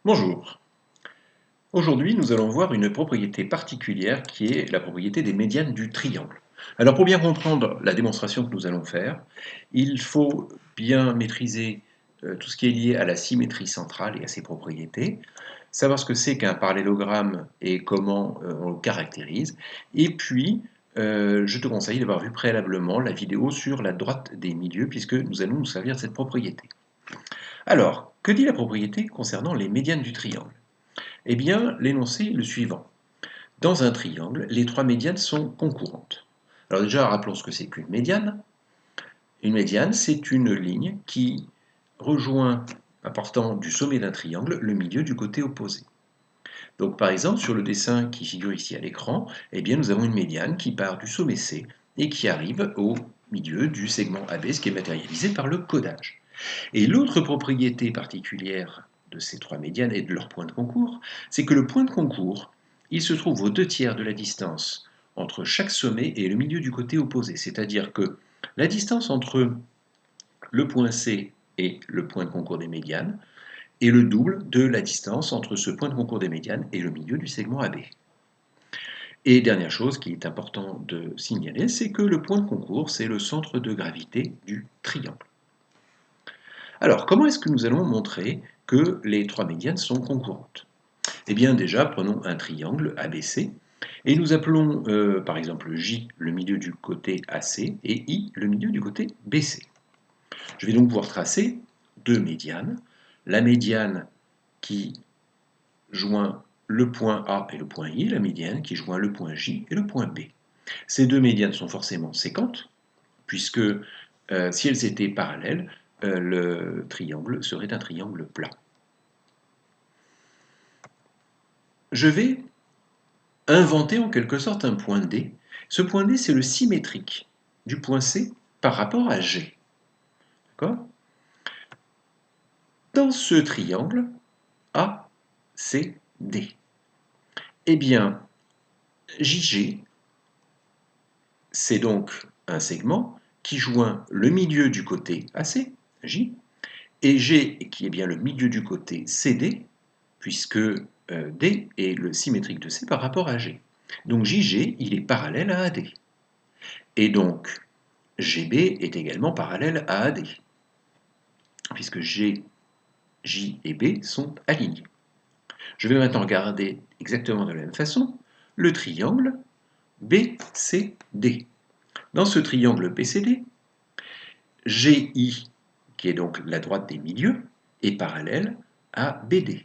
Bonjour. Aujourd'hui, nous allons voir une propriété particulière qui est la propriété des médianes du triangle. Alors, pour bien comprendre la démonstration que nous allons faire, il faut bien maîtriser tout ce qui est lié à la symétrie centrale et à ses propriétés, savoir ce que c'est qu'un parallélogramme et comment on le caractérise, et puis je te conseille d'avoir vu préalablement la vidéo sur la droite des milieux, puisque nous allons nous servir de cette propriété. Alors, que dit la propriété concernant les médianes du triangle? Eh bien, l'énoncé est le suivant. Dans un triangle, les trois médianes sont concurrentes. Alors déjà, rappelons ce que c'est qu'une médiane. Une médiane, c'est une ligne qui rejoint, en partant du sommet d'un triangle, le milieu du côté opposé. Donc par exemple, sur le dessin qui figure ici à l'écran, eh bien, nous avons une médiane qui part du sommet C et qui arrive au milieu du segment AB, ce qui est matérialisé par le codage. Et l'autre propriété particulière de ces trois médianes et de leur point de concours, c'est que le point de concours, il se trouve aux 2/3 de la distance entre chaque sommet et le milieu du côté opposé. C'est-à-dire que la distance entre le point C et le point de concours des médianes est le double de la distance entre ce point de concours des médianes et le milieu du segment AB. Et dernière chose qui est important de signaler, c'est que le point de concours, c'est le centre de gravité du triangle. Alors, comment est-ce que nous allons montrer que les trois médianes sont concurrentes? Eh bien, déjà, prenons un triangle ABC et nous appelons par exemple J le milieu du côté AC et I le milieu du côté BC. Je vais donc pouvoir tracer deux médianes. La médiane qui joint le point A et le point I, la médiane qui joint le point J et le point B. Ces deux médianes sont forcément séquentes, puisque si elles étaient parallèles, le triangle serait un triangle plat. Je vais inventer en quelque sorte un point D. Ce point D, c'est le symétrique du point C par rapport à G. D'accord? Dans ce triangle ACD, eh bien, JG, c'est donc un segment qui joint le milieu du côté AC, J, et G qui est bien le milieu du côté CD, puisque D est le symétrique de C par rapport à G. Donc JG, il est parallèle à AD. Et donc, GB est également parallèle à AD, puisque G, J et B sont alignés. Je vais maintenant regarder exactement de la même façon le triangle BCD. Dans ce triangle BCD, GI, qui est donc la droite des milieux, est parallèle à BD.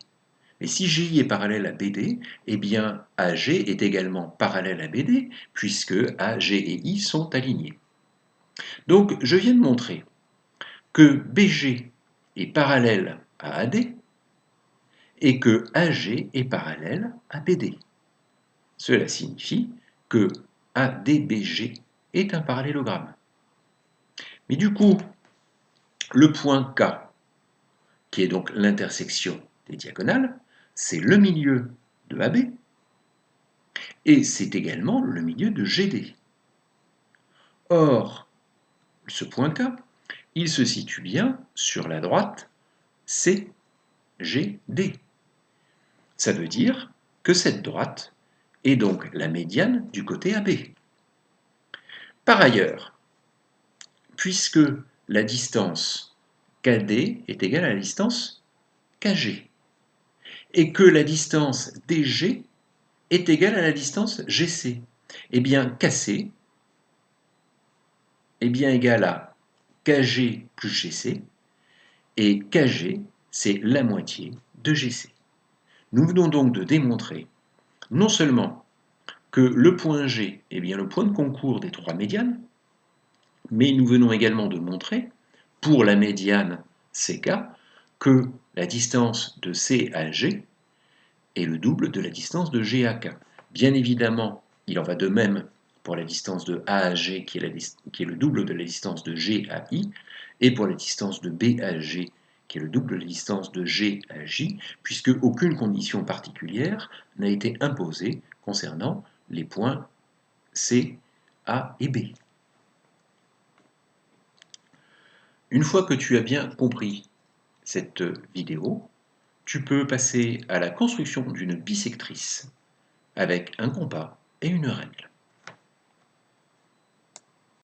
Et si GI est parallèle à BD, eh bien AG est également parallèle à BD, puisque AG et I sont alignés. Donc je viens de montrer que BG est parallèle à AD et que AG est parallèle à BD. Cela signifie que ADBG est un parallélogramme. Mais du coup, le point K, qui est donc l'intersection des diagonales, c'est le milieu de AB et c'est également le milieu de GD. Or, ce point K, il se situe bien sur la droite CGD. Ça veut dire que cette droite est donc la médiane du côté AB. Par ailleurs, puisque la distance KD est égale à la distance KG, et que la distance DG est égale à la distance GC, eh bien KC est bien égal à KG plus GC, et KG, c'est la moitié de GC. Nous venons donc de démontrer non seulement que le point G est bien le point de concours des trois médianes, mais nous venons également de montrer, pour la médiane CK, que la distance de C à G est le double de la distance de G à K. Bien évidemment, il en va de même pour la distance de A à G, qui est le double de la distance de G à I, et pour la distance de B à G, qui est le double de la distance de G à J, puisque aucune condition particulière n'a été imposée concernant les points C, A et B. Une fois que tu as bien compris cette vidéo, tu peux passer à la construction d'une bissectrice avec un compas et une règle.